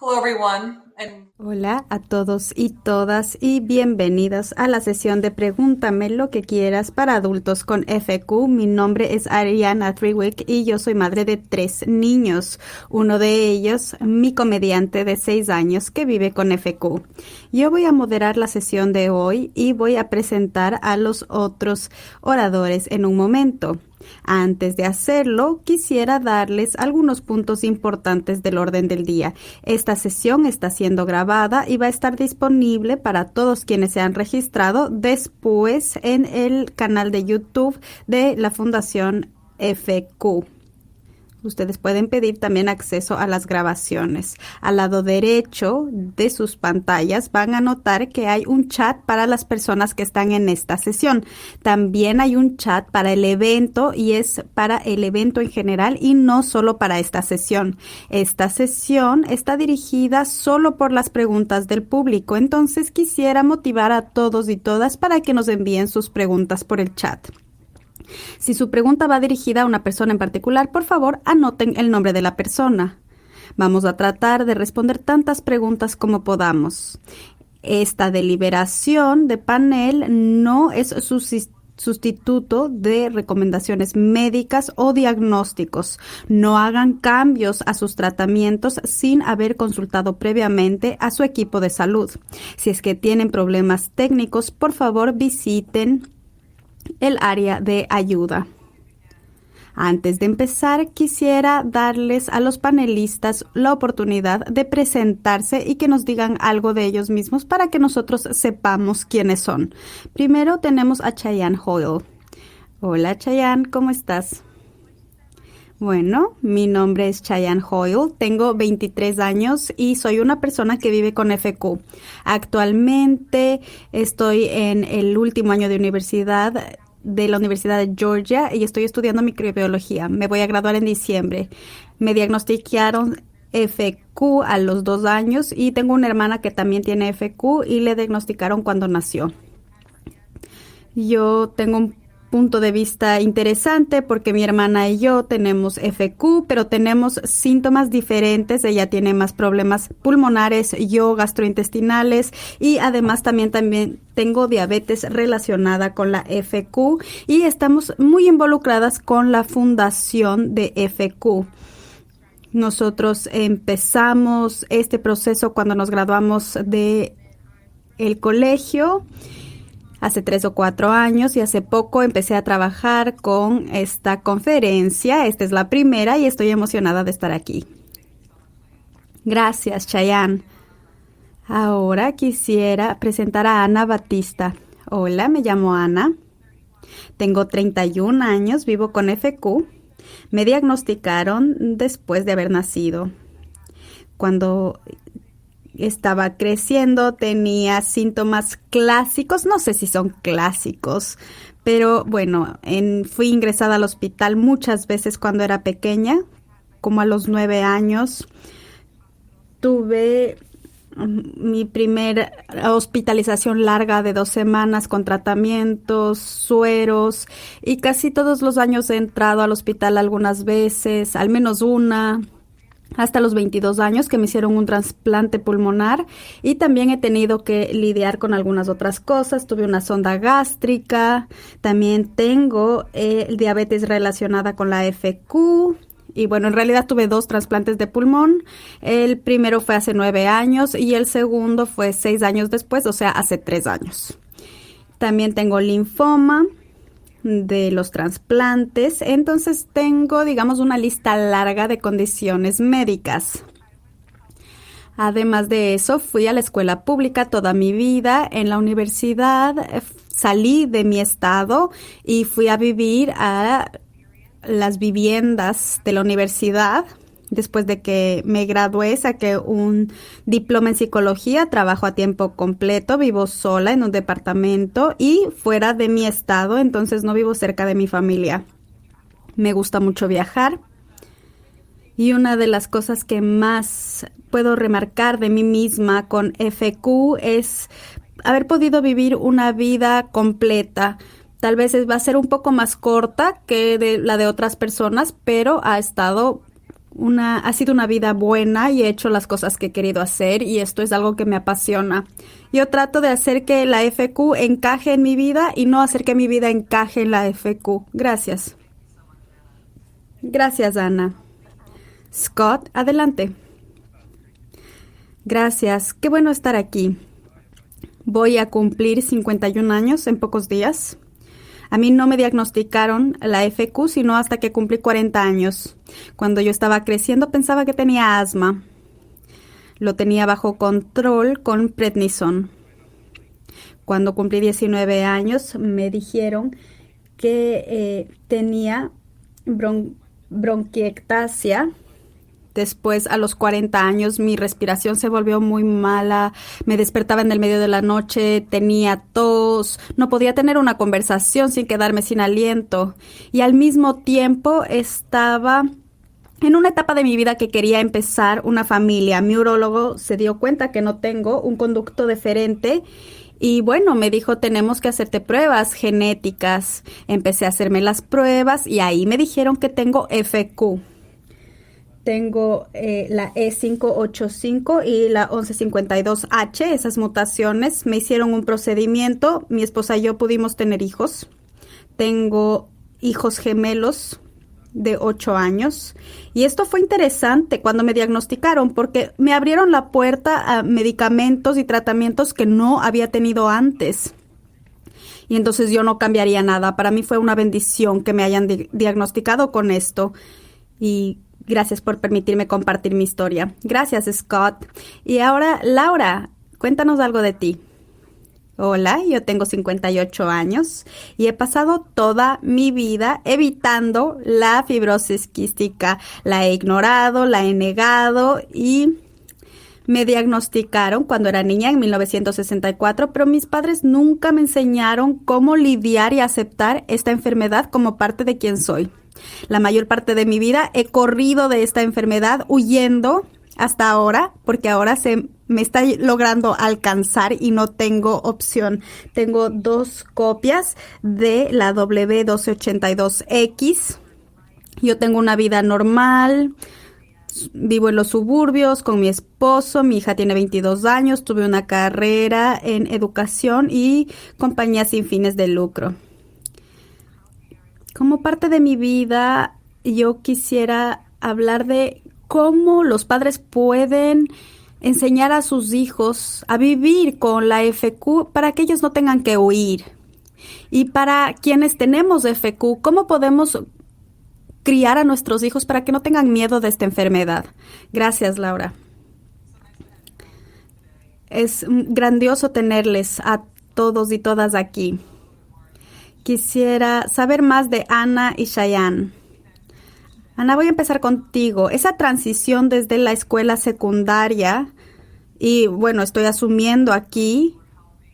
Hello, everyone, and Hola a todos y todas y bienvenidos a la sesión de Pregúntame lo que quieras para adultos con FQ. Mi nombre es Ariana Triwick y yo soy madre de 3 niños. Uno de ellos, mi comediante de 6 años que vive con FQ. Yo voy a moderar la sesión de hoy y voy a presentar a los otros oradores en un momento. Antes de hacerlo, quisiera darles algunos puntos importantes del orden del día. Esta sesión está siendo grabada y va a estar disponible para todos quienes se han registrado después en el canal de YouTube de la Fundación FQ. Ustedes pueden pedir también acceso a las grabaciones. Al lado derecho de sus pantallas van a notar que hay un chat para las personas que están en esta sesión. También hay un chat para el evento y es para el evento en general y no solo para esta sesión. Esta sesión está dirigida solo por las preguntas del público, entonces quisiera motivar a todos y todas para que nos envíen sus preguntas por el chat. Si su pregunta va dirigida a una persona en particular, por favor, anoten el nombre de la persona. Vamos a tratar de responder tantas preguntas como podamos. Esta deliberación de panel no es sustituto de recomendaciones médicas o diagnósticos. No hagan cambios a sus tratamientos sin haber consultado previamente a su equipo de salud. Si es que tienen problemas técnicos, por favor visiten el área de ayuda. Antes de empezar, quisiera darles a los panelistas la oportunidad de presentarse y que nos digan algo de ellos mismos para que nosotros sepamos quiénes son. Primero tenemos a Chayanne Hoyle. Hola Chayanne, ¿cómo estás? Bueno, mi nombre es Chayanne Hoyle, tengo 23 años y soy una persona que vive con FQ. Actualmente estoy en el último año de la Universidad de Georgia y estoy estudiando microbiología. Me voy a graduar en diciembre. Me diagnosticaron FQ a los 2 años y tengo una hermana que también tiene FQ y le diagnosticaron cuando nació. Yo tengo un punto de vista interesante porque mi hermana y yo tenemos FQ, pero tenemos síntomas diferentes. Ella tiene más problemas pulmonares, yo gastrointestinales y además también tengo diabetes relacionada con la FQ y estamos muy involucradas con la fundación de FQ. Nosotros empezamos este proceso cuando nos graduamos de el colegio hace 3 o 4 años y hace poco empecé a trabajar con esta conferencia. Esta es la primera y estoy emocionada de estar aquí. Gracias, Chayanne. Ahora quisiera presentar a Ana Batista. Hola, me llamo Ana. Tengo 31 años, vivo con FQ. Me diagnosticaron después de haber nacido. Cuando estaba creciendo, tenía síntomas clásicos, no sé si son clásicos, pero bueno, fui ingresada al hospital muchas veces cuando era pequeña, como a los 9 años. Tuve mi primer hospitalización larga de 2 semanas con tratamientos, sueros y casi todos los años he entrado al hospital algunas veces, al menos una hasta los 22 años que me hicieron un trasplante pulmonar y también he tenido que lidiar con algunas otras cosas. Tuve una sonda gástrica, también tengo diabetes relacionada con la FQ. Y bueno, en realidad tuve 2 trasplantes de pulmón. El primero fue hace 9 años y el segundo fue 6 años después, o sea, hace 3 años. También tengo linfoma de los trasplantes, entonces tengo, digamos, una lista larga de condiciones médicas. Además de eso, fui a la escuela pública toda mi vida. En la universidad salí de mi estado y fui a vivir a las viviendas de la universidad. Después de que me gradué, saqué un diploma en psicología, trabajo a tiempo completo, vivo sola en un departamento y fuera de mi estado, entonces no vivo cerca de mi familia. Me gusta mucho viajar y una de las cosas que más puedo remarcar de mí misma con FQ es haber podido vivir una vida completa. Tal vez va a ser un poco más corta que la de otras personas, pero ha estado Ha sido una vida buena y he hecho las cosas que he querido hacer y esto es algo que me apasiona. Yo trato de hacer que la FQ encaje en mi vida y no hacer que mi vida encaje en la FQ. Gracias. Gracias, Ana. Scott, adelante. Gracias. Qué bueno estar aquí. Voy a cumplir 51 años en pocos días. A mí no me diagnosticaron la FQ sino hasta que cumplí 40 años. Cuando yo estaba creciendo pensaba que tenía asma. Lo tenía bajo control con prednisone. Cuando cumplí 19 años me dijeron que tenía bronquiectasia. Después, a los 40 años, mi respiración se volvió muy mala, me despertaba en el medio de la noche, tenía tos, no podía tener una conversación sin quedarme sin aliento. Y al mismo tiempo estaba en una etapa de mi vida que quería empezar una familia. Mi urólogo se dio cuenta que no tengo un conducto deferente y bueno, me dijo, tenemos que hacerte pruebas genéticas. Empecé a hacerme las pruebas y ahí me dijeron que tengo FQ. Tengo la E585 y la 1152H, esas mutaciones. Me hicieron un procedimiento, mi esposa y yo pudimos tener hijos. Tengo hijos gemelos de 8 años. Y esto fue interesante cuando me diagnosticaron porque me abrieron la puerta a medicamentos y tratamientos que no había tenido antes. Y entonces yo no cambiaría nada. Para mí fue una bendición que me hayan diagnosticado con esto. Y gracias por permitirme compartir mi historia. Gracias, Scott. Y ahora, Laura, cuéntanos algo de ti. Hola, yo tengo 58 años y he pasado toda mi vida evitando la fibrosis quística. La he ignorado, la he negado y me diagnosticaron cuando era niña en 1964, pero mis padres nunca me enseñaron cómo lidiar y aceptar esta enfermedad como parte de quien soy. La mayor parte de mi vida he corrido de esta enfermedad huyendo hasta ahora, porque ahora se me está logrando alcanzar y no tengo opción. Tengo 2 copias de la W1282X. Yo tengo una vida normal. Vivo en los suburbios con mi esposo, mi hija tiene 22 años, tuve una carrera en educación y compañía sin fines de lucro. Como parte de mi vida, yo quisiera hablar de cómo los padres pueden enseñar a sus hijos a vivir con la FQ para que ellos no tengan que huir. Y para quienes tenemos FQ, ¿cómo podemos criar a nuestros hijos para que no tengan miedo de esta enfermedad? Gracias, Laura. Es grandioso tenerles a todos y todas aquí. Quisiera saber más de Ana y Cheyenne. Ana, voy a empezar contigo. Esa transición desde la escuela secundaria, y bueno, estoy asumiendo aquí,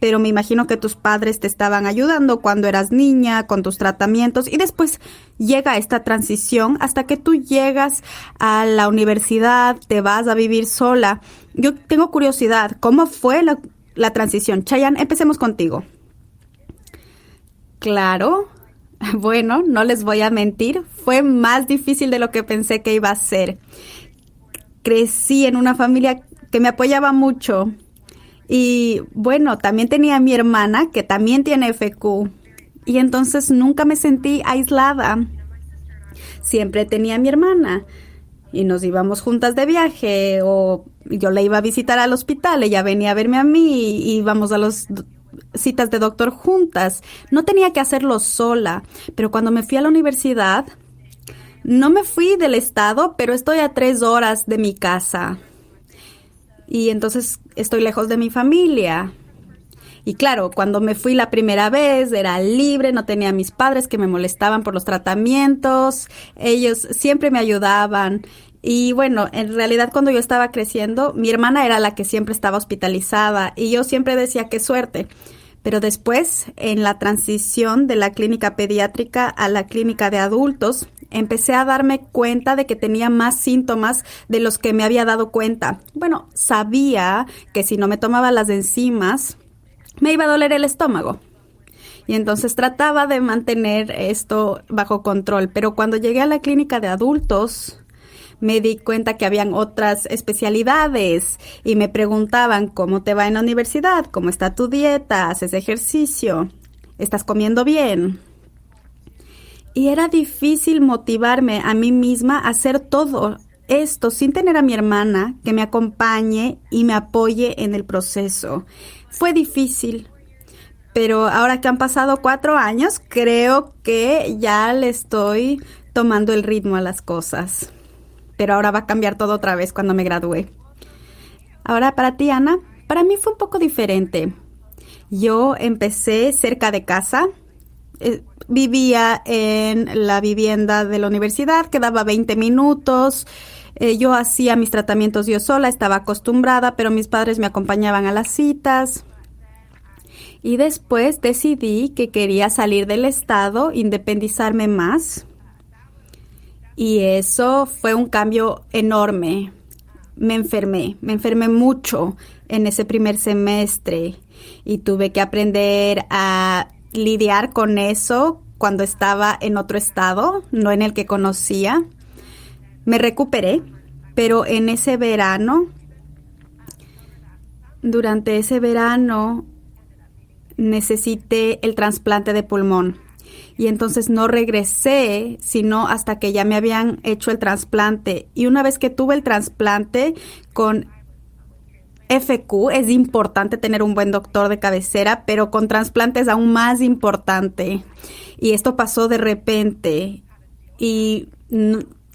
pero me imagino que tus padres te estaban ayudando cuando eras niña con tus tratamientos y después llega esta transición hasta que tú llegas a la universidad, te vas a vivir sola. Yo tengo curiosidad, ¿cómo fue la transición? Cheyenne, empecemos contigo. Claro, bueno, no les voy a mentir, fue más difícil de lo que pensé que iba a ser. Crecí en una familia que me apoyaba mucho y bueno, también tenía a mi hermana que también tiene FQ y entonces nunca me sentí aislada. Siempre tenía a mi hermana y nos íbamos juntas de viaje o yo la iba a visitar al hospital, ella venía a verme a mí y íbamos a los citas de doctor juntas. No tenía que hacerlo sola, pero cuando me fui a la universidad, no me fui del estado, pero estoy a 3 horas de mi casa. Y entonces estoy lejos de mi familia. Y claro, cuando me fui la primera vez, era libre, no tenía a mis padres que me molestaban por los tratamientos. Ellos siempre me ayudaban. Y bueno, en realidad cuando yo estaba creciendo, mi hermana era la que siempre estaba hospitalizada y yo siempre decía qué suerte. Pero después, en la transición de la clínica pediátrica a la clínica de adultos, empecé a darme cuenta de que tenía más síntomas de los que me había dado cuenta. Bueno, sabía que si no me tomaba las enzimas, me iba a doler el estómago. Y entonces trataba de mantener esto bajo control. Pero cuando llegué a la clínica de adultos, me di cuenta que habían otras especialidades y me preguntaban cómo te va en la universidad, cómo está tu dieta, haces ejercicio, estás comiendo bien. Y era difícil motivarme a mí misma a hacer todo esto sin tener a mi hermana que me acompañe y me apoye en el proceso. Fue difícil, pero ahora que han pasado 4 años, creo que ya le estoy tomando el ritmo a las cosas. Pero ahora va a cambiar todo otra vez cuando me gradúe. Ahora para ti, Ana, para mí fue un poco diferente. Yo empecé cerca de casa. Vivía en la vivienda de la universidad, quedaba 20 minutos. Yo hacía mis tratamientos yo sola, estaba acostumbrada, pero mis padres me acompañaban a las citas. Y después decidí que quería salir del estado, independizarme más. Y eso fue un cambio enorme. Me enfermé mucho en ese primer semestre y tuve que aprender a lidiar con eso cuando estaba en otro estado, no en el que conocía. Me recuperé, pero durante ese verano, necesité el trasplante de pulmón. Y entonces no regresé, sino hasta que ya me habían hecho el trasplante. Y una vez que tuve el trasplante con FQ, es importante tener un buen doctor de cabecera, pero con trasplante es aún más importante. Y esto pasó de repente. Y,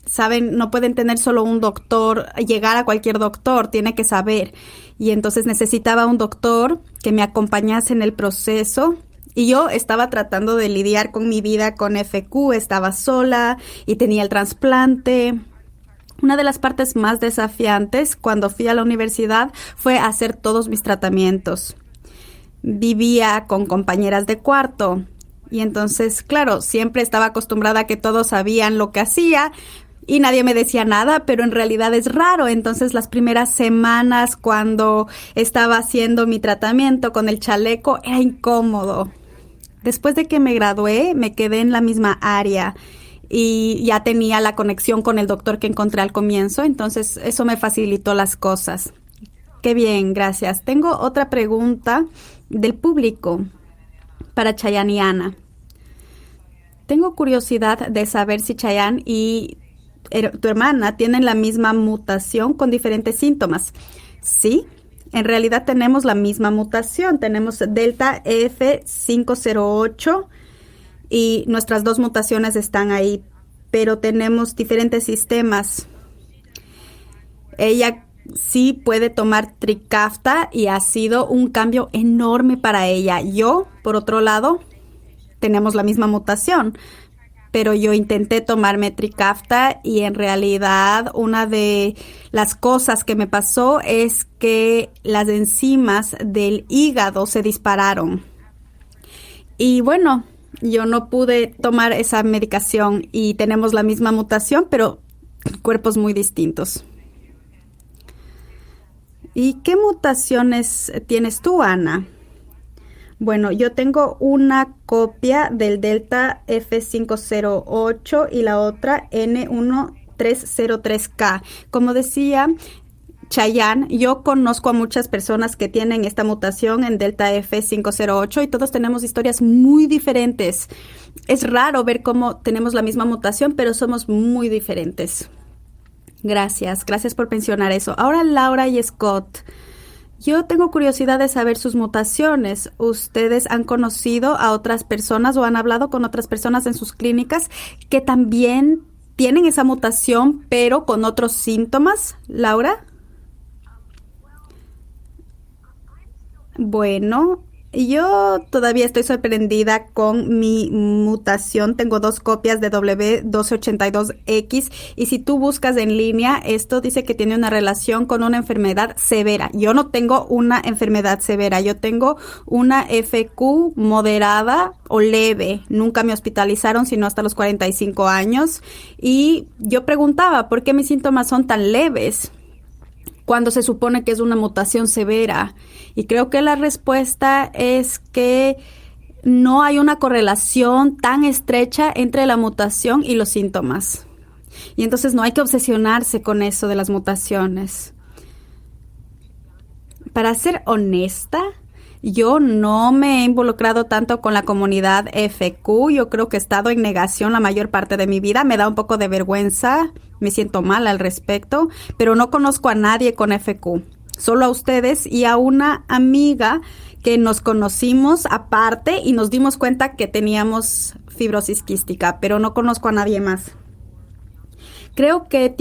saben, no pueden tener solo un doctor, llegar a cualquier doctor, tiene que saber. Y entonces necesitaba un doctor que me acompañase en el proceso. Y yo estaba tratando de lidiar con mi vida con FQ, estaba sola y tenía el trasplante. Una de las partes más desafiantes cuando fui a la universidad fue hacer todos mis tratamientos. Vivía con compañeras de cuarto y entonces, claro, siempre estaba acostumbrada a que todos sabían lo que hacía y nadie me decía nada, pero en realidad es raro. Entonces, las primeras semanas cuando estaba haciendo mi tratamiento con el chaleco era incómodo. Después de que me gradué, me quedé en la misma área y ya tenía la conexión con el doctor que encontré al comienzo, entonces eso me facilitó las cosas. Qué bien, gracias. Tengo otra pregunta del público para Chayanne y Ana. Tengo curiosidad de saber si Chayanne y tu hermana tienen la misma mutación con diferentes síntomas. Sí. En realidad tenemos la misma mutación, tenemos Delta F508 y nuestras dos mutaciones están ahí, pero tenemos diferentes sistemas. Ella sí puede tomar Trikafta y ha sido un cambio enorme para ella. Yo, por otro lado, tenemos la misma mutación, pero yo intenté tomarme Trikafta y en realidad una de las cosas que me pasó es que las enzimas del hígado se dispararon. Y bueno, yo no pude tomar esa medicación y tenemos la misma mutación, pero cuerpos muy distintos. ¿Y qué mutaciones tienes tú, Ana? Bueno, yo tengo una copia del Delta F508 y la otra N1303K. Como decía Chayanne, yo conozco a muchas personas que tienen esta mutación en Delta F508 y todos tenemos historias muy diferentes. Es raro ver cómo tenemos la misma mutación, pero somos muy diferentes. Gracias por mencionar eso. Ahora Laura y Scott. Yo tengo curiosidad de saber sus mutaciones. ¿Ustedes han conocido a otras personas o han hablado con otras personas en sus clínicas que también tienen esa mutación, pero con otros síntomas, Laura? Bueno, yo todavía estoy sorprendida con mi mutación. Tengo 2 copias de W1282X y si tú buscas en línea, esto dice que tiene una relación con una enfermedad severa. Yo no tengo una enfermedad severa, yo tengo una FQ moderada o leve. Nunca me hospitalizaron sino hasta los 45 años y yo preguntaba por qué mis síntomas son tan leves cuando se supone que es una mutación severa. Y creo que la respuesta es que no hay una correlación tan estrecha entre la mutación y los síntomas. Y entonces no hay que obsesionarse con eso de las mutaciones. Para ser honesta, yo no me he involucrado tanto con la comunidad FQ. Yo creo que he estado en negación la mayor parte de mi vida. Me da un poco de vergüenza, me siento mal al respecto, pero no conozco a nadie con FQ. Solo a ustedes y a una amiga que nos conocimos aparte y nos dimos cuenta que teníamos fibrosis quística, pero no conozco a nadie más. Creo que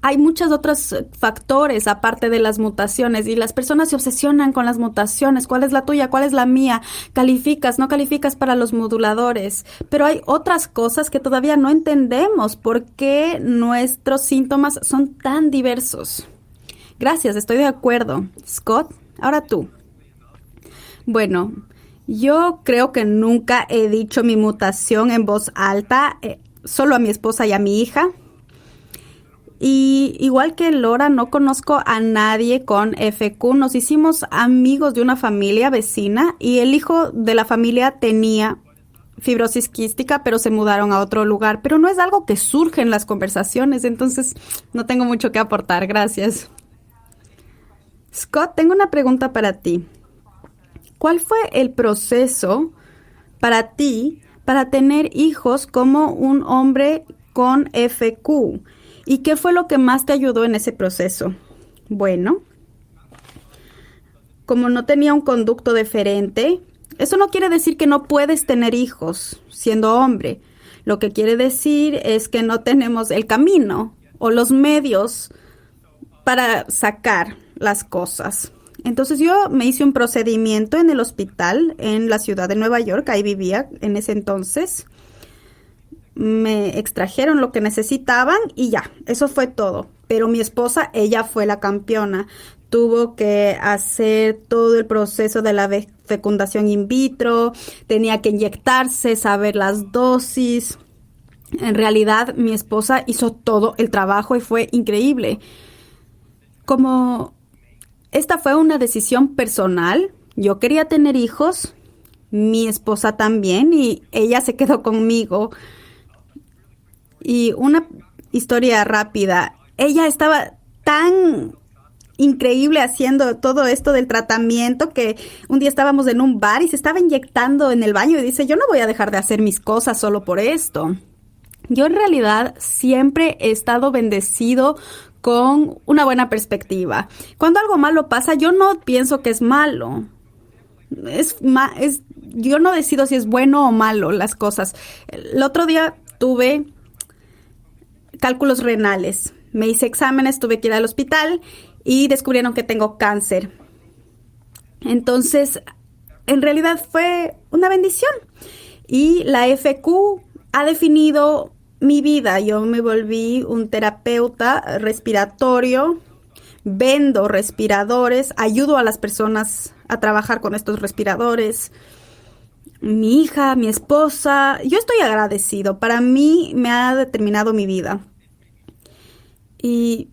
hay muchos otros factores aparte de las mutaciones y las personas se obsesionan con las mutaciones. ¿Cuál es la tuya? ¿Cuál es la mía? ¿Calificas? ¿No calificas para los moduladores? Pero hay otras cosas que todavía no entendemos. ¿Por qué nuestros síntomas son tan diversos? Gracias, estoy de acuerdo. Scott, ahora tú. Bueno, yo creo que nunca he dicho mi mutación en voz alta, solo a mi esposa y a mi hija. Y igual que Laura, no conozco a nadie con FQ. Nos hicimos amigos de una familia vecina y el hijo de la familia tenía fibrosis quística, pero se mudaron a otro lugar. Pero no es algo que surge en las conversaciones, entonces no tengo mucho que aportar. Gracias. Scott, tengo una pregunta para ti. ¿Cuál fue el proceso para ti para tener hijos como un hombre con FQ? ¿Y qué fue lo que más te ayudó en ese proceso? Bueno, como no tenía un conducto deferente, eso no quiere decir que no puedes tener hijos siendo hombre. Lo que quiere decir es que no tenemos el camino o los medios para sacar las cosas. Entonces yo me hice un procedimiento en el hospital en la ciudad de Nueva York, ahí vivía en ese entonces. Me extrajeron lo que necesitaban y ya, eso fue todo. Pero mi esposa, ella fue la campeona. Tuvo que hacer todo el proceso de la fecundación in vitro, tenía que inyectarse, saber las dosis. En realidad, mi esposa hizo todo el trabajo y fue increíble. Como esta fue una decisión personal, yo quería tener hijos, mi esposa también, y ella se quedó conmigo. Y una historia rápida, ella estaba tan increíble haciendo todo esto del tratamiento que un día estábamos en un bar y se estaba inyectando en el baño y dice, yo no voy a dejar de hacer mis cosas solo por esto. Yo en realidad siempre he estado bendecido con una buena perspectiva. Cuando algo malo pasa, yo no pienso que es malo. Yo no decido si es bueno o malo las cosas. El otro día tuve cálculos renales. Me hice exámenes, tuve que ir al hospital y descubrieron que tengo cáncer. Entonces, en realidad fue una bendición. Y la FQ ha definido mi vida. Yo me volví un terapeuta respiratorio, vendo respiradores, ayudo a las personas a trabajar con estos respiradores. Mi hija, mi esposa, yo estoy agradecido. Para mí me ha determinado mi vida. Y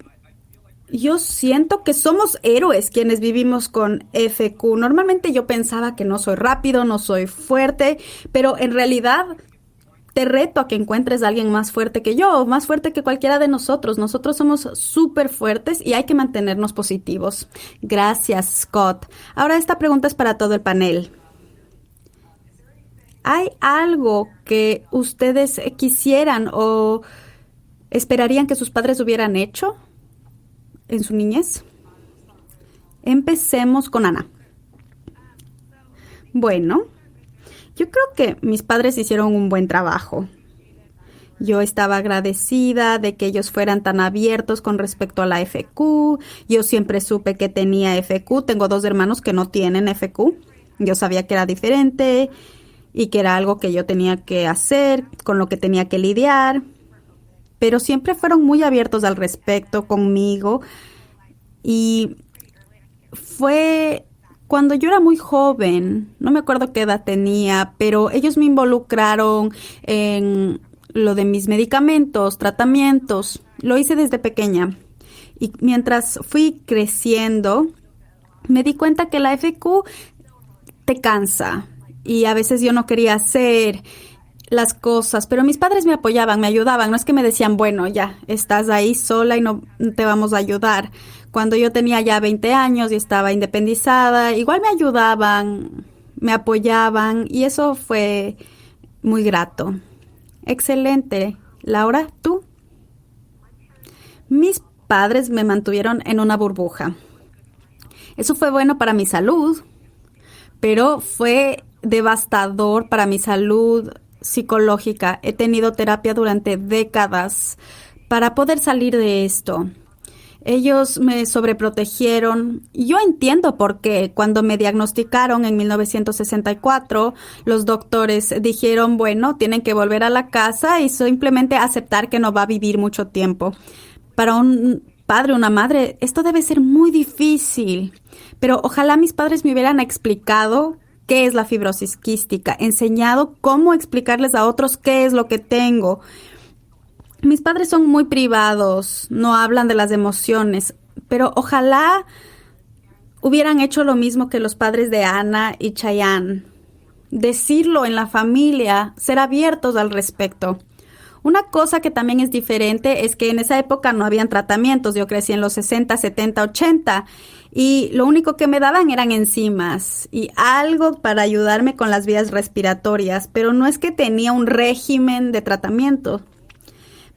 yo siento que somos héroes quienes vivimos con FQ. Normalmente yo pensaba que no soy rápido, no soy fuerte, pero en realidad te reto a que encuentres a alguien más fuerte que yo, más fuerte que cualquiera de nosotros. Nosotros somos súper fuertes y hay que mantenernos positivos. Gracias, Scott. Ahora esta pregunta es para todo el panel. ¿Hay algo que ustedes quisieran o esperarían que sus padres hubieran hecho en su niñez? Empecemos con Ana. Bueno, yo creo que mis padres hicieron un buen trabajo. Yo estaba agradecida de que ellos fueran tan abiertos con respecto a la FQ. Yo siempre supe que tenía FQ. Tengo 2 hermanos que no tienen FQ. Yo sabía que era diferente y que era algo que yo tenía que hacer, con lo que tenía que lidiar. Pero siempre fueron muy abiertos al respecto conmigo. Y fue cuando yo era muy joven, no me acuerdo qué edad tenía, pero ellos me involucraron en lo de mis medicamentos, tratamientos. Lo hice desde pequeña. Y mientras fui creciendo, me di cuenta que la FQ te cansa. Y a veces yo no quería hacer. las cosas, pero mis padres me apoyaban, me ayudaban, no es que me decían, bueno, ya, estás ahí sola y no te vamos a ayudar. Cuando yo tenía ya 20 años y estaba independizada, igual me ayudaban, me apoyaban y eso fue muy grato. Excelente. Laura, ¿tú? Mis padres me mantuvieron en una burbuja. Eso fue bueno para mi salud, pero fue devastador para mi salud psicológica. He tenido terapia durante décadas para poder salir de esto. Ellos me sobreprotegieron. Yo entiendo por qué. Cuando me diagnosticaron en 1964, los doctores dijeron, bueno, tienen que volver a la casa y simplemente aceptar que no va a vivir mucho tiempo. Para un padre o una madre, esto debe ser muy difícil. Pero ojalá mis padres me hubieran explicado qué es la fibrosis quística, enseñado cómo explicarles a otros qué es lo que tengo. Mis padres son muy privados, no hablan de las emociones, pero ojalá hubieran hecho lo mismo que los padres de Ana y Chayanne. Decirlo en la familia, ser abiertos al respecto. Una cosa que también es diferente es que en esa época no habían tratamientos. Yo crecí en los 60, 70, 80 y lo único que me daban eran enzimas y algo para ayudarme con las vías respiratorias, pero no es que tenía un régimen de tratamiento.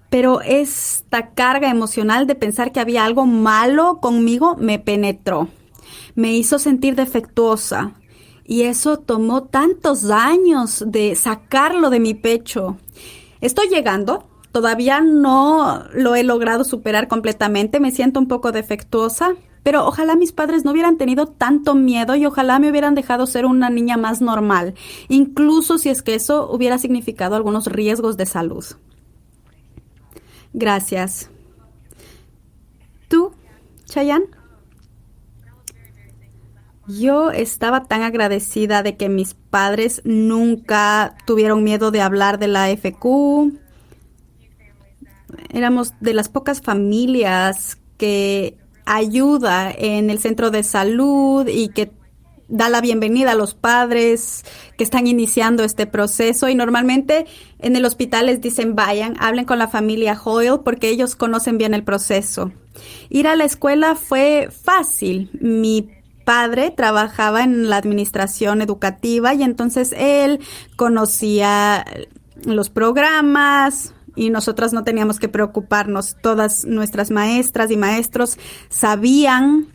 Pero esta carga emocional de pensar que había algo malo conmigo me penetró. Me hizo sentir defectuosa. Y eso tomó tantos años de sacarlo de mi pecho. Estoy llegando. Todavía no lo he logrado superar completamente. Me siento un poco defectuosa. Pero ojalá mis padres no hubieran tenido tanto miedo y ojalá me hubieran dejado ser una niña más normal. Incluso si es que eso hubiera significado algunos riesgos de salud. Gracias. ¿Tú, Chayanne? Yo estaba tan agradecida de que mis padres nunca tuvieron miedo de hablar de la FQ. Éramos de las pocas familias que ayuda en el centro de salud y que da la bienvenida a los padres que están iniciando este proceso y normalmente en el hospital les dicen vayan, hablen con la familia Hoyle porque ellos conocen bien el proceso. Ir a la escuela fue fácil. Mi padre trabajaba en la administración educativa y entonces él conocía los programas y nosotras no teníamos que preocuparnos. Todas nuestras maestras y maestros sabían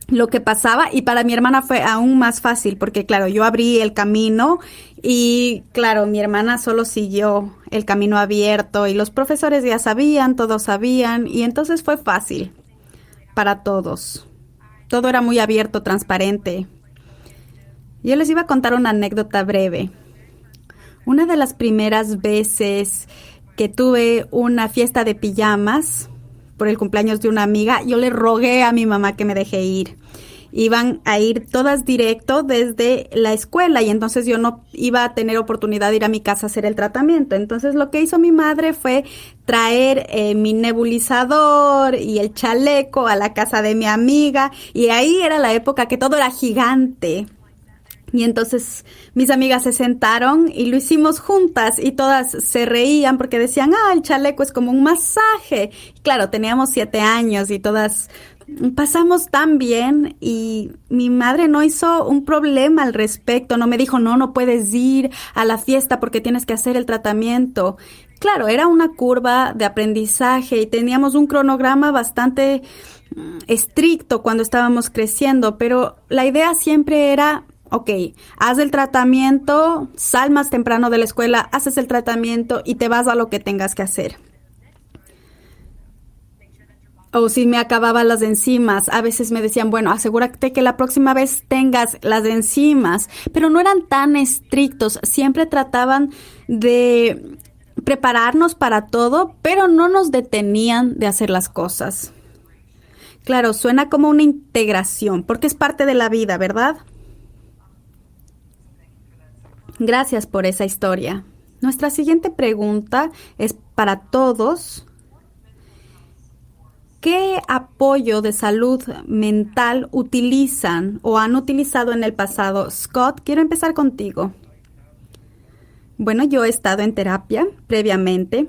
lo que pasaba y para mi hermana fue aún más fácil porque claro, yo abrí el camino y claro, mi hermana solo siguió el camino abierto y los profesores ya sabían, todos sabían y entonces fue fácil para todos. Todo era muy abierto, transparente. Yo les iba a contar una anécdota breve. Una de las primeras veces que tuve una fiesta de pijamas por el cumpleaños de una amiga, yo le rogué a mi mamá que me deje ir. Iban a ir todas directo desde la escuela y entonces yo no iba a tener oportunidad de ir a mi casa a hacer el tratamiento. Entonces lo que hizo mi madre fue traer mi nebulizador y el chaleco a la casa de mi amiga y ahí era la época que todo era gigante. Y entonces mis amigas se sentaron y lo hicimos juntas y todas se reían porque decían, el chaleco es como un masaje. Y claro, teníamos 7 años y todas pasamos tan bien y mi madre no hizo un problema al respecto. No me dijo, no puedes ir a la fiesta porque tienes que hacer el tratamiento. Claro, era una curva de aprendizaje y teníamos un cronograma bastante estricto cuando estábamos creciendo, pero la idea siempre era ok, haz el tratamiento, sal más temprano de la escuela, haces el tratamiento y te vas a lo que tengas que hacer. O si me acababan las enzimas, a veces me decían, bueno, asegúrate que la próxima vez tengas las enzimas, pero no eran tan estrictos, siempre trataban de prepararnos para todo, pero no nos detenían de hacer las cosas. Claro, suena como una integración, porque es parte de la vida, ¿verdad? Gracias por esa historia. Nuestra siguiente pregunta es para todos. ¿Qué apoyo de salud mental utilizan o han utilizado en el pasado? Scott, quiero empezar contigo. Bueno, yo he estado en terapia previamente.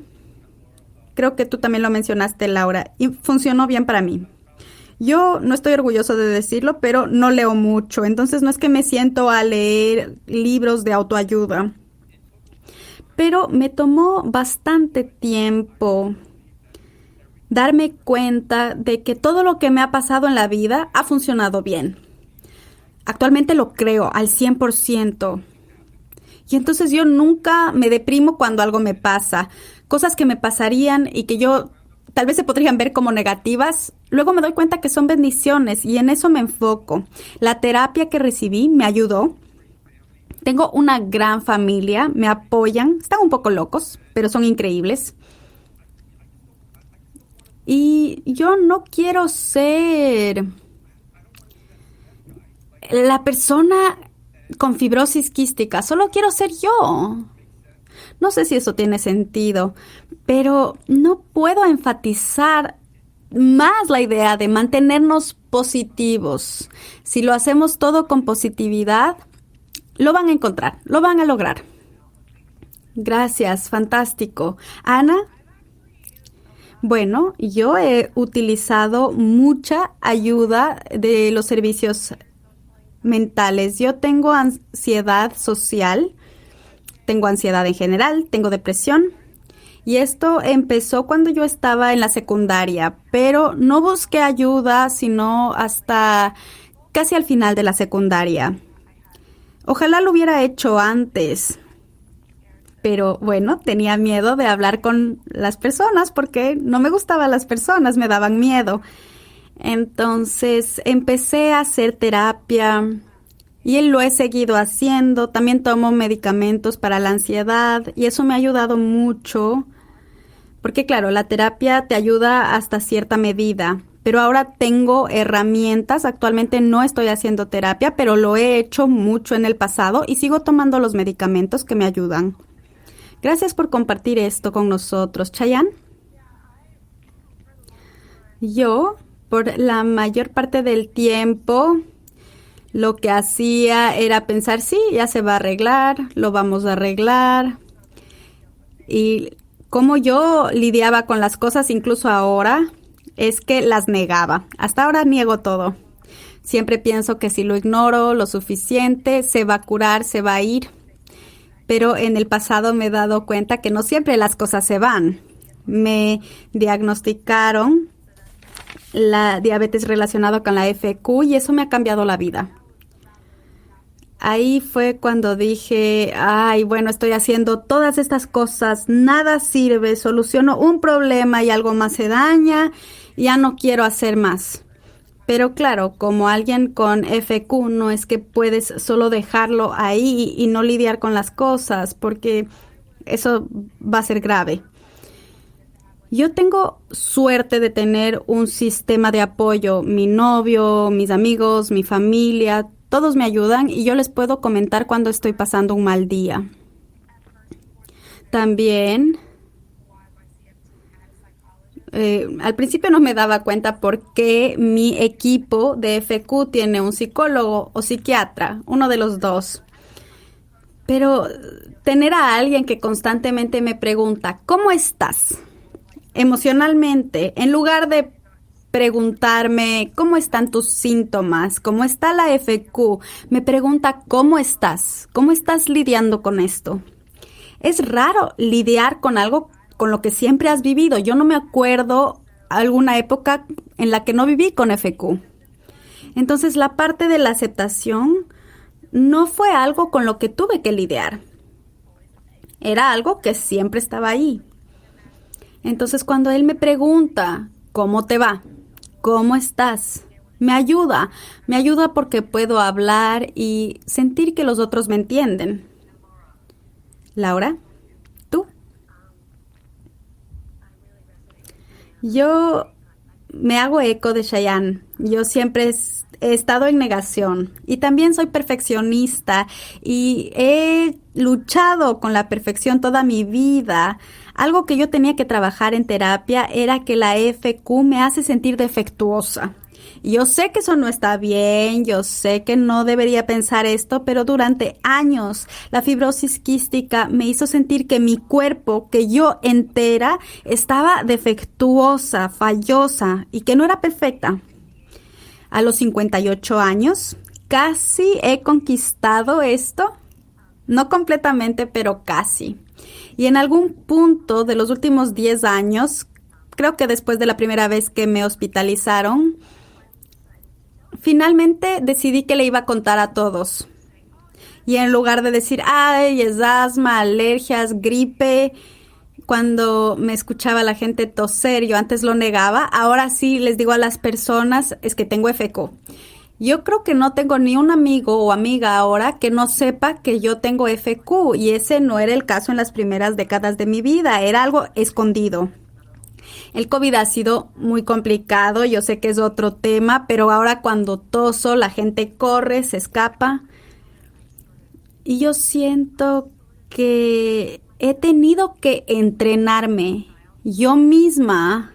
Creo que tú también lo mencionaste, Laura, y funcionó bien para mí. Yo no estoy orgulloso de decirlo, pero no leo mucho, entonces no es que me siento a leer libros de autoayuda. Pero me tomó bastante tiempo darme cuenta de que todo lo que me ha pasado en la vida ha funcionado bien. Actualmente lo creo al 100%. Y entonces yo nunca me deprimo cuando algo me pasa. Cosas que me pasarían y que yo tal vez se podrían ver como negativas, luego me doy cuenta que son bendiciones y en eso me enfoco. La terapia que recibí me ayudó. Tengo una gran familia, me apoyan, están un poco locos, pero son increíbles. Y yo no quiero ser la persona con fibrosis quística, solo quiero ser yo. No sé si eso tiene sentido, pero no puedo enfatizar más la idea de mantenernos positivos. Si lo hacemos todo con positividad, lo van a encontrar, lo van a lograr. Gracias, fantástico. Ana, bueno, yo he utilizado mucha ayuda de los servicios mentales. Yo tengo ansiedad social, tengo ansiedad en general, tengo depresión. Y esto empezó cuando yo estaba en la secundaria, pero no busqué ayuda sino hasta casi al final de la secundaria. Ojalá lo hubiera hecho antes, pero bueno, tenía miedo de hablar con las personas porque no me gustaban las personas, me daban miedo. Entonces empecé a hacer terapia y lo he seguido haciendo. También tomo medicamentos para la ansiedad y eso me ha ayudado mucho. Porque claro, la terapia te ayuda hasta cierta medida, pero ahora tengo herramientas. Actualmente no estoy haciendo terapia, pero lo he hecho mucho en el pasado y sigo tomando los medicamentos que me ayudan. Gracias por compartir esto con nosotros, Chayanne. Yo, por la mayor parte del tiempo, lo que hacía era pensar, sí, ya se va a arreglar, lo vamos a arreglar. Y cómo yo lidiaba con las cosas, incluso ahora, es que las negaba. Hasta ahora niego todo. Siempre pienso que si lo ignoro lo suficiente, se va a curar, se va a ir. Pero en el pasado me he dado cuenta que no siempre las cosas se van. Me diagnosticaron la diabetes relacionada con la FQ y eso me ha cambiado la vida. Ahí fue cuando dije, ay, bueno, estoy haciendo todas estas cosas, nada sirve, soluciono un problema y algo más se daña, ya no quiero hacer más. Pero claro, como alguien con FQ, no es que puedes solo dejarlo ahí y no lidiar con las cosas, porque eso va a ser grave. Yo tengo suerte de tener un sistema de apoyo. Mi novio, mis amigos, mi familia, todos me ayudan y yo les puedo comentar cuando estoy pasando un mal día. También, al principio no me daba cuenta por qué mi equipo de FQ tiene un psicólogo o psiquiatra, uno de los dos. Pero tener a alguien que constantemente me pregunta, ¿cómo estás? Emocionalmente, en lugar de preguntarme cómo están tus síntomas, cómo está la FQ, me pregunta cómo estás lidiando con esto. Es raro lidiar con algo con lo que siempre has vivido. Yo no me acuerdo alguna época en la que no viví con FQ. Entonces la parte de la aceptación no fue algo con lo que tuve que lidiar. Era algo que siempre estaba ahí. Entonces, cuando él me pregunta, ¿cómo te va? ¿Cómo estás? Me ayuda porque puedo hablar y sentir que los otros me entienden. Laura, ¿tú? Yo me hago eco de Chayanne. Yo siempre he estado en negación y también soy perfeccionista y he luchado con la perfección toda mi vida. Algo que yo tenía que trabajar en terapia era que la FQ me hace sentir defectuosa. Yo sé que eso no está bien, yo sé que no debería pensar esto, pero durante años la fibrosis quística me hizo sentir que mi cuerpo, que yo entera, estaba defectuosa, fallosa y que no era perfecta. A los 58 años, casi he conquistado esto, no completamente, pero casi. Y en algún punto de los últimos 10 años, creo que después de la primera vez que me hospitalizaron, finalmente decidí que le iba a contar a todos. Y en lugar de decir, ay, es asma, alergias, gripe, cuando me escuchaba la gente toser, yo antes lo negaba, ahora sí les digo a las personas, es que tengo FQ. Yo creo que no tengo ni un amigo o amiga ahora que no sepa que yo tengo FQ y ese no era el caso en las primeras décadas de mi vida, era algo escondido. El COVID ha sido muy complicado, yo sé que es otro tema, pero ahora cuando toso la gente corre, se escapa y yo siento que he tenido que entrenarme yo misma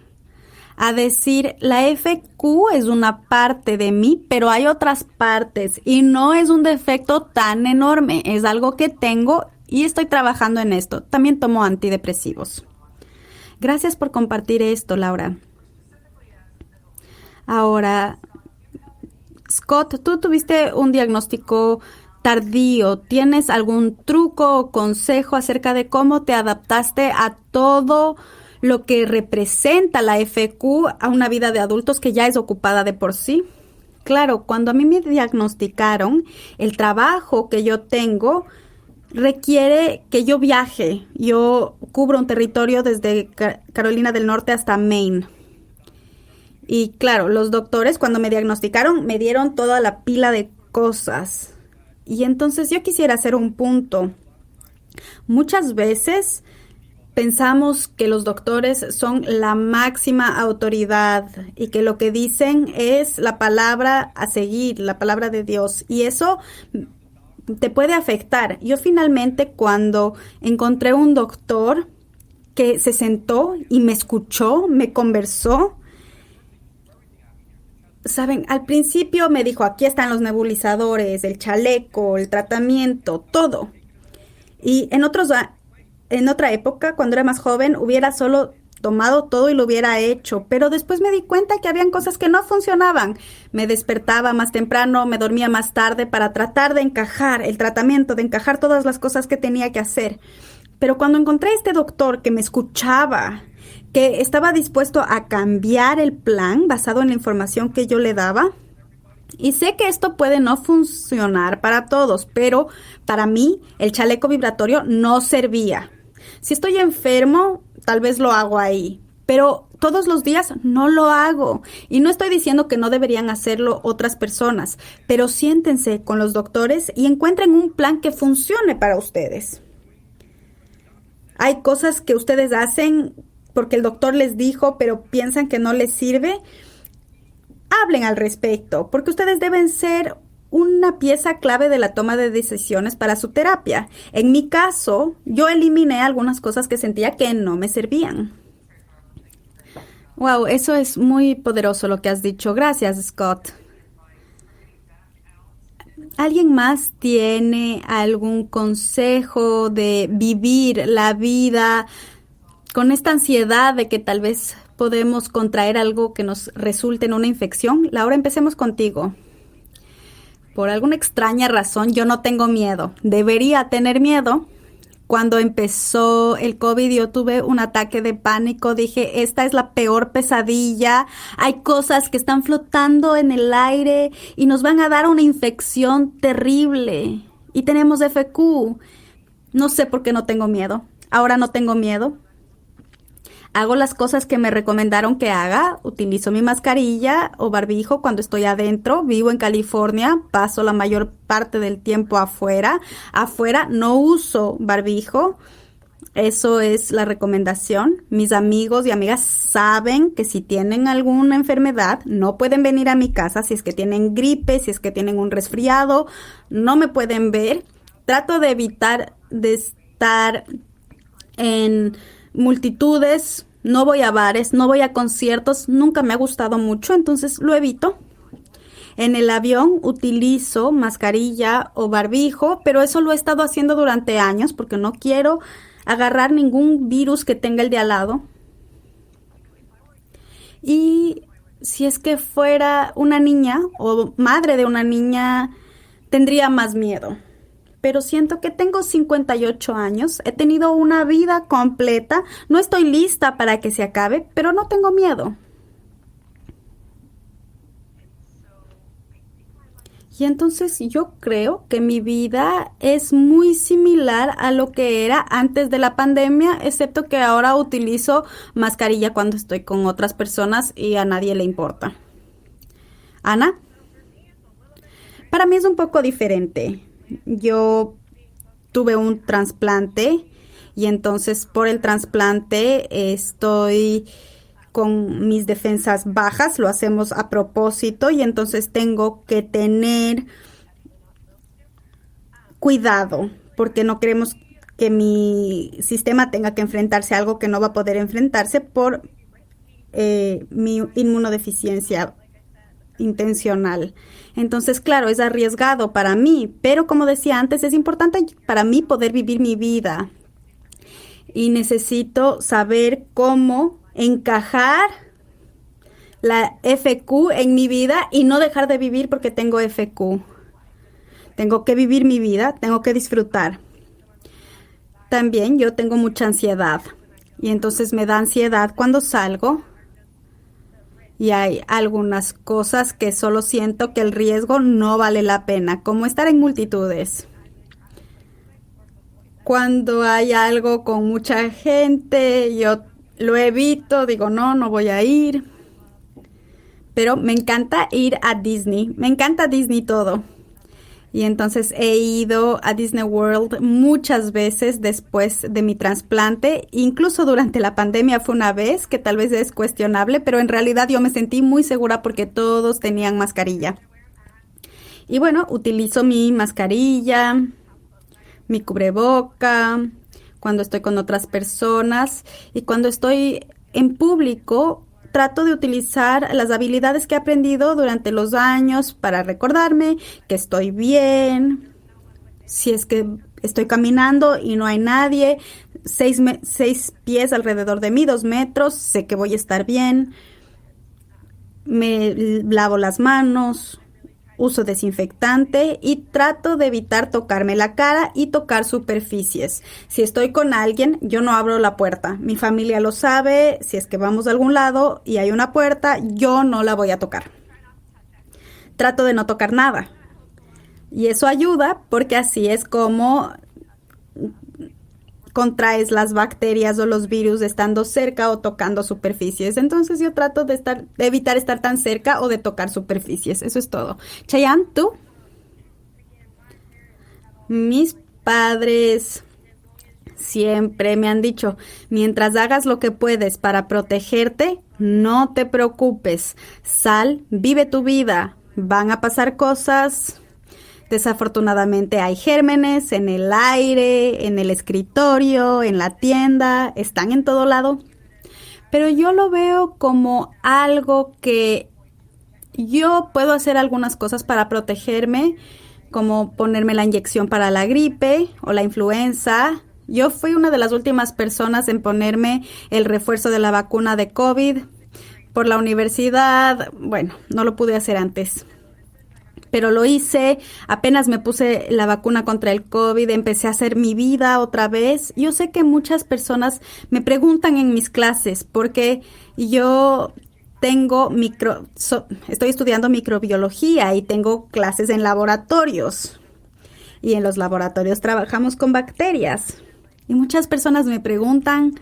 a decir, la FQ es una parte de mí, pero hay otras partes y no es un defecto tan enorme, es algo que tengo y estoy trabajando en esto. También tomo antidepresivos. Gracias por compartir esto, Laura. Ahora, Scott, tú tuviste un diagnóstico tardío. ¿Tienes algún truco o consejo acerca de cómo te adaptaste a todo lo que representa la FQ a una vida de adultos que ya es ocupada de por sí? Claro, cuando a mí me diagnosticaron, el trabajo que yo tengo requiere que yo viaje. Yo cubro un territorio desde Carolina del Norte hasta Maine. Y claro, los doctores cuando me diagnosticaron me dieron toda la pila de cosas. Y entonces yo quisiera hacer un punto. Muchas veces pensamos que los doctores son la máxima autoridad y que lo que dicen es la palabra a seguir, la palabra de Dios. Y eso te puede afectar. Yo finalmente cuando encontré un doctor que se sentó y me escuchó, me conversó, saben, al principio me dijo, aquí están los nebulizadores, el chaleco, el tratamiento, todo. Y en otra época, cuando era más joven, hubiera solo tomado todo y lo hubiera hecho, pero después me di cuenta que habían cosas que no funcionaban. Me despertaba más temprano, me dormía más tarde para tratar de encajar el tratamiento, de encajar todas las cosas que tenía que hacer. Pero cuando encontré a este doctor que me escuchaba, que estaba dispuesto a cambiar el plan basado en la información que yo le daba, y sé que esto puede no funcionar para todos, pero para mí el chaleco vibratorio no servía. Si estoy enfermo, tal vez lo hago ahí, pero todos los días no lo hago. Y no estoy diciendo que no deberían hacerlo otras personas, pero siéntense con los doctores y encuentren un plan que funcione para ustedes. Hay cosas que ustedes hacen porque el doctor les dijo, pero piensan que no les sirve. Hablen al respecto, porque ustedes deben ser una pieza clave de la toma de decisiones para su terapia. En mi caso, yo eliminé algunas cosas que sentía que no me servían. Wow, eso es muy poderoso lo que has dicho. Gracias, Scott. ¿Alguien más tiene algún consejo de vivir la vida con esta ansiedad de que tal vez podemos contraer algo que nos resulte en una infección? Laura, empecemos contigo. Por alguna extraña razón, yo no tengo miedo. Debería tener miedo. Cuando empezó el COVID, yo tuve un ataque de pánico. Dije, esta es la peor pesadilla. Hay cosas que están flotando en el aire y nos van a dar una infección terrible. Y tenemos FQ. No sé por qué no tengo miedo. Ahora no tengo miedo. Hago las cosas que me recomendaron que haga. Utilizo mi mascarilla o barbijo cuando estoy adentro. Vivo en California. Paso la mayor parte del tiempo afuera. Afuera no uso barbijo. Eso es la recomendación. Mis amigos y amigas saben que si tienen alguna enfermedad, no pueden venir a mi casa. Si es que tienen gripe, si es que tienen un resfriado, no me pueden ver. Trato de evitar de estar en multitudes, no voy a bares, no voy a conciertos, nunca me ha gustado mucho, entonces lo evito. En el avión utilizo mascarilla o barbijo, pero eso lo he estado haciendo durante años porque no quiero agarrar ningún virus que tenga el de al lado. Y si es que fuera una niña o madre de una niña, tendría más miedo. Pero siento que tengo 58 años, he tenido una vida completa, no estoy lista para que se acabe, pero no tengo miedo. Y entonces yo creo que mi vida es muy similar a lo que era antes de la pandemia, excepto que ahora utilizo mascarilla cuando estoy con otras personas y a nadie le importa. Ana, para mí es un poco diferente. Yo tuve un trasplante y entonces por el trasplante estoy con mis defensas bajas, lo hacemos a propósito y entonces tengo que tener cuidado porque no queremos que mi sistema tenga que enfrentarse a algo que no va a poder enfrentarse por mi inmunodeficiencia intencional. Entonces, claro, es arriesgado para mí, pero como decía antes, es importante para mí poder vivir mi vida y necesito saber cómo encajar la FQ en mi vida y no dejar de vivir porque tengo FQ. Tengo que vivir mi vida, tengo que disfrutar. También yo tengo mucha ansiedad y entonces me da ansiedad cuando salgo y hay algunas cosas que solo siento que el riesgo no vale la pena, como estar en multitudes. Cuando hay algo con mucha gente, yo lo evito, digo, no, no voy a ir. Pero me encanta ir a Disney, me encanta Disney todo. Y entonces he ido a Disney World muchas veces después de mi trasplante, incluso durante la pandemia fue una vez, que tal vez es cuestionable, pero en realidad yo me sentí muy segura porque todos tenían mascarilla. Y bueno, utilizo mi mascarilla, mi cubreboca, cuando estoy con otras personas y cuando estoy en público. Trato de utilizar las habilidades que he aprendido durante los años para recordarme que estoy bien. Si es que estoy caminando y no hay nadie, 6 pies alrededor de mí, 2 metros, sé que voy a estar bien. Me lavo las manos, uso desinfectante y trato de evitar tocarme la cara y tocar superficies. Si estoy con alguien, yo no abro la puerta. Mi familia lo sabe. Si es que vamos a algún lado y hay una puerta, yo no la voy a tocar. Trato de no tocar nada. Y eso ayuda porque así es como contraes las bacterias o los virus estando cerca o tocando superficies. Entonces yo trato de evitar estar tan cerca o de tocar superficies. Eso es todo. Chayanne, ¿tú? Mis padres siempre me han dicho, mientras hagas lo que puedes para protegerte, no te preocupes. Sal, vive tu vida. Van a pasar cosas. Desafortunadamente hay gérmenes en el aire, en el escritorio, en la tienda, están en todo lado. Pero yo lo veo como algo que yo puedo hacer algunas cosas para protegerme, como ponerme la inyección para la gripe o la influenza. Yo fui una de las últimas personas en ponerme el refuerzo de la vacuna de COVID por la universidad. Bueno, no lo pude hacer antes. Pero lo hice, apenas me puse la vacuna contra el COVID, empecé a hacer mi vida otra vez. Yo sé que muchas personas me preguntan en mis clases porque yo estoy estudiando microbiología y tengo clases en laboratorios. Y en los laboratorios trabajamos con bacterias. Y muchas personas me preguntan,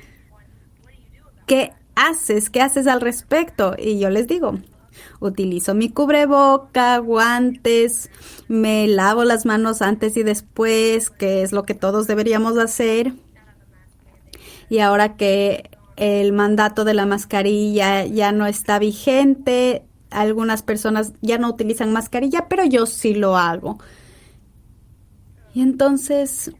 ¿qué haces? ¿Qué haces al respecto? Y yo les digo, utilizo mi cubreboca, guantes, me lavo las manos antes y después, que es lo que todos deberíamos hacer. y ahora que el mandato de la mascarilla ya no está vigente, algunas personas ya no utilizan mascarilla, pero yo sí lo hago. Y entonces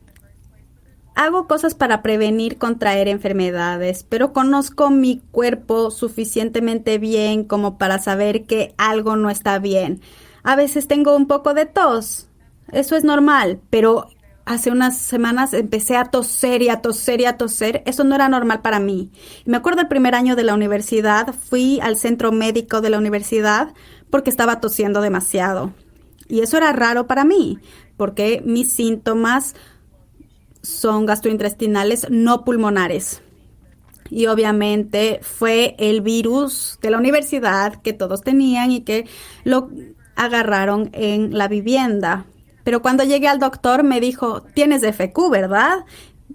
hago cosas para prevenir contraer enfermedades, pero conozco mi cuerpo suficientemente bien como para saber que algo no está bien. A veces tengo un poco de tos, eso es normal, pero hace unas semanas empecé a toser y a toser y a toser. Eso no era normal para mí. Me acuerdo el primer año de la universidad, fui al centro médico de la universidad porque estaba tosiendo demasiado. Y eso era raro para mí, porque mis síntomas son gastrointestinales, no pulmonares. Y obviamente fue el virus de la universidad que todos tenían y que lo agarraron en la vivienda. Pero cuando llegué al doctor me dijo, tienes FQ, ¿verdad?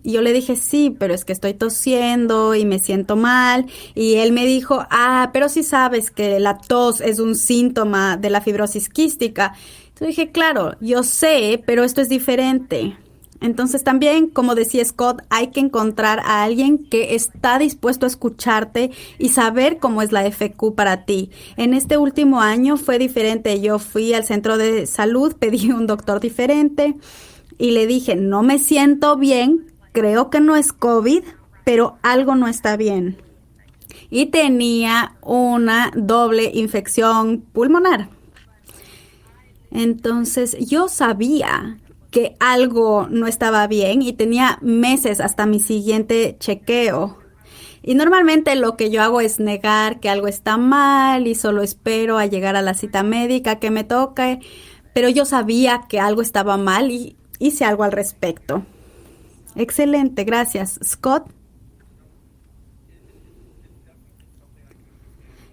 Y yo le dije, sí, pero es que estoy tosiendo y me siento mal. Y él me dijo, pero sí sabes que la tos es un síntoma de la fibrosis quística. Entonces dije, claro, yo sé, pero esto es diferente. Entonces también, como decía Scott, hay que encontrar a alguien que está dispuesto a escucharte y saber cómo es la FQ para ti. En este último año fue diferente. Yo fui al centro de salud, pedí un doctor diferente y le dije, no me siento bien, creo que no es COVID, pero algo no está bien. Y tenía una doble infección pulmonar. Entonces yo sabía que algo no estaba bien y tenía meses hasta mi siguiente chequeo. Y normalmente lo que yo hago es negar que algo está mal y solo espero a llegar a la cita médica que me toque, pero yo sabía que algo estaba mal y hice algo al respecto. Excelente, gracias. Scott.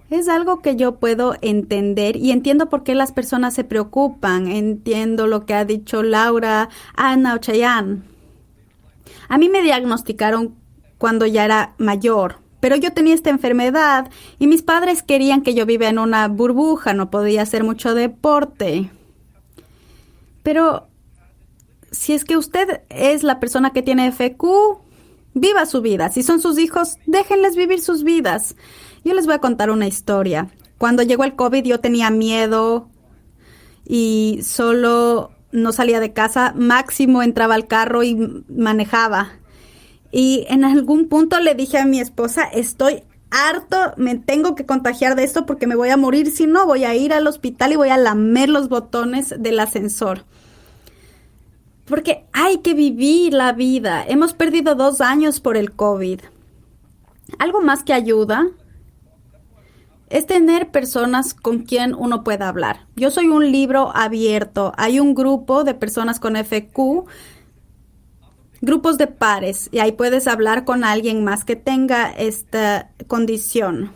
Es algo que yo puedo entender y entiendo por qué las personas se preocupan. Entiendo lo que ha dicho Laura, Ana o Chayanne. A mí me diagnosticaron cuando ya era mayor, pero yo tenía esta enfermedad y mis padres querían que yo viviera en una burbuja, no podía hacer mucho deporte. Pero si es que usted es la persona que tiene FQ, viva su vida. Si son sus hijos, déjenles vivir sus vidas. Yo les voy a contar una historia. Cuando llegó el COVID yo tenía miedo y solo no salía de casa, máximo entraba al carro y manejaba. Y en algún punto le dije a mi esposa, estoy harto, me tengo que contagiar de esto porque me voy a morir, si no voy a ir al hospital y voy a lamer los botones del ascensor. Porque hay que vivir la vida. Hemos perdido 2 años por el COVID. Algo más que ayuda es tener personas con quien uno pueda hablar. Yo soy un libro abierto. Hay un grupo de personas con FQ, grupos de pares, y ahí puedes hablar con alguien más que tenga esta condición.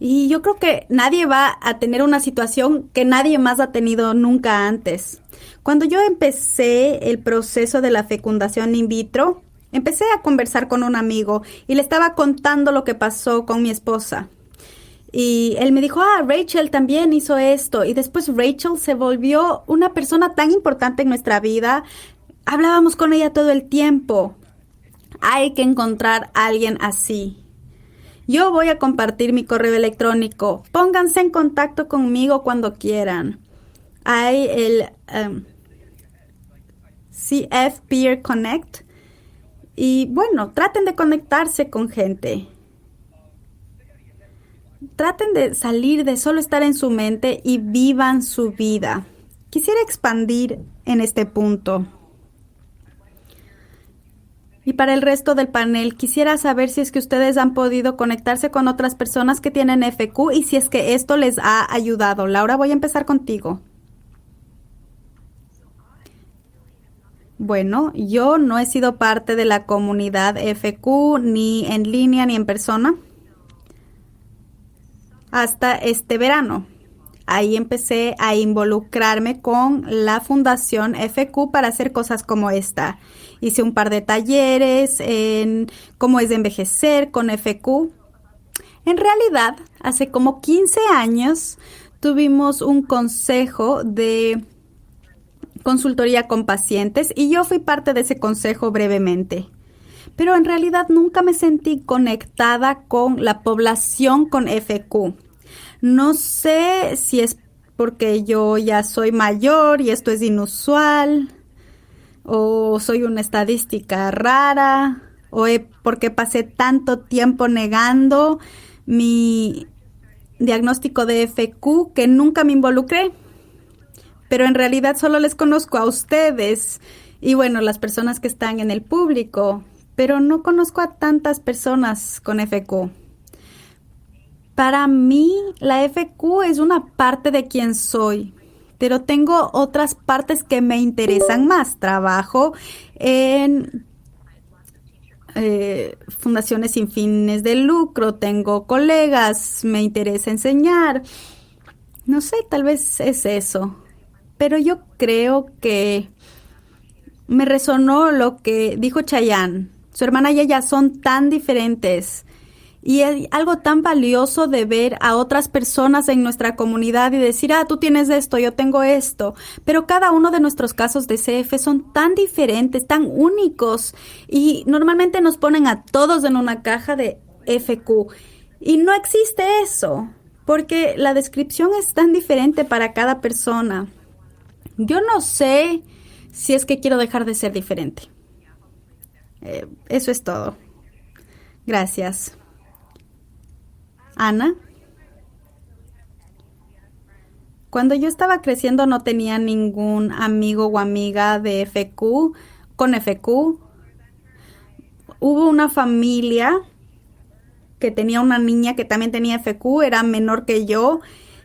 Y yo creo que nadie va a tener una situación que nadie más ha tenido nunca antes. Cuando yo empecé el proceso de la fecundación in vitro, empecé a conversar con un amigo y le estaba contando lo que pasó con mi esposa. Y él me dijo, Rachel también hizo esto. Y después Rachel se volvió una persona tan importante en nuestra vida. Hablábamos con ella todo el tiempo. Hay que encontrar a alguien así. Yo voy a compartir mi correo electrónico. Pónganse en contacto conmigo cuando quieran. Hay el CF Peer Connect. Y bueno, traten de conectarse con gente. Traten de salir de solo estar en su mente y vivan su vida. Quisiera expandir en este punto. Y para el resto del panel, quisiera saber si es que ustedes han podido conectarse con otras personas que tienen FQ y si es que esto les ha ayudado. Laura, voy a empezar contigo. Bueno, yo no he sido parte de la comunidad FQ ni en línea ni en persona hasta este verano. Ahí empecé a involucrarme con la Fundación FQ para hacer cosas como esta. Hice un par de talleres en cómo es envejecer con FQ. En realidad, hace como 15 años tuvimos un consejo de consultoría con pacientes y yo fui parte de ese consejo brevemente. pero en realidad nunca me sentí conectada con la población con FQ. No sé si es porque yo ya soy mayor y esto es inusual, o soy una estadística rara, porque pasé tanto tiempo negando mi diagnóstico de FQ que nunca me involucré. Pero en realidad solo les conozco a ustedes y bueno, las personas que están en el público, pero no conozco a tantas personas con FQ. Para mí, la FQ es una parte de quien soy, pero tengo otras partes que me interesan más. Trabajo en fundaciones sin fines de lucro, tengo colegas, me interesa enseñar. No sé, tal vez es eso. Pero yo creo que me resonó lo que dijo Chayanne. Su hermana y ella son tan diferentes. Y es algo tan valioso de ver a otras personas en nuestra comunidad y decir, tú tienes esto, yo tengo esto. Pero cada uno de nuestros casos de CF son tan diferentes, tan únicos. Y normalmente nos ponen a todos en una caja de FQ. Y no existe eso, porque la descripción es tan diferente para cada persona. Yo no sé si es que quiero dejar de ser diferente. Eso es todo. Gracias. Ana, cuando yo estaba creciendo no tenía ningún amigo o amiga de FQ, con FQ. Hubo una familia que tenía una niña que también tenía FQ, era menor que yo,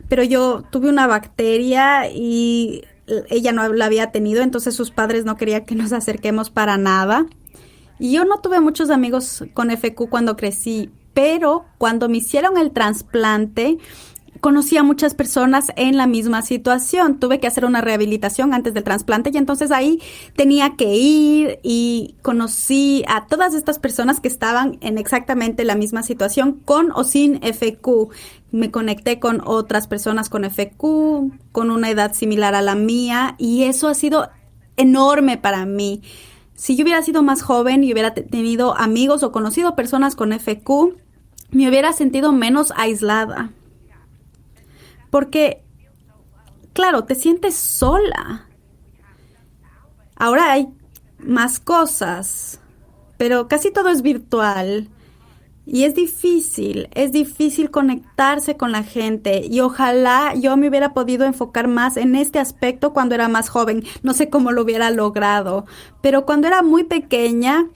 pero yo tuve una bacteria y ella no la había tenido, entonces sus padres no querían que nos acerquemos para nada. Y yo no tuve muchos amigos con FQ cuando crecí, pero cuando me hicieron el trasplante, conocí a muchas personas en la misma situación. Tuve que hacer una rehabilitación antes del trasplante y entonces ahí tenía que ir y conocí a todas estas personas que estaban en exactamente la misma situación, con o sin FQ. Me conecté con otras personas con FQ, con una edad similar a la mía, y eso ha sido enorme para mí. Si yo hubiera sido más joven y hubiera tenido amigos o conocido personas con FQ, me hubiera sentido menos aislada. Porque, claro, te sientes sola. Ahora hay más cosas, pero casi todo es virtual. Y es difícil conectarse con la gente. Y ojalá yo me hubiera podido enfocar más en este aspecto cuando era más joven. No sé cómo lo hubiera logrado. Pero cuando era muy pequeña,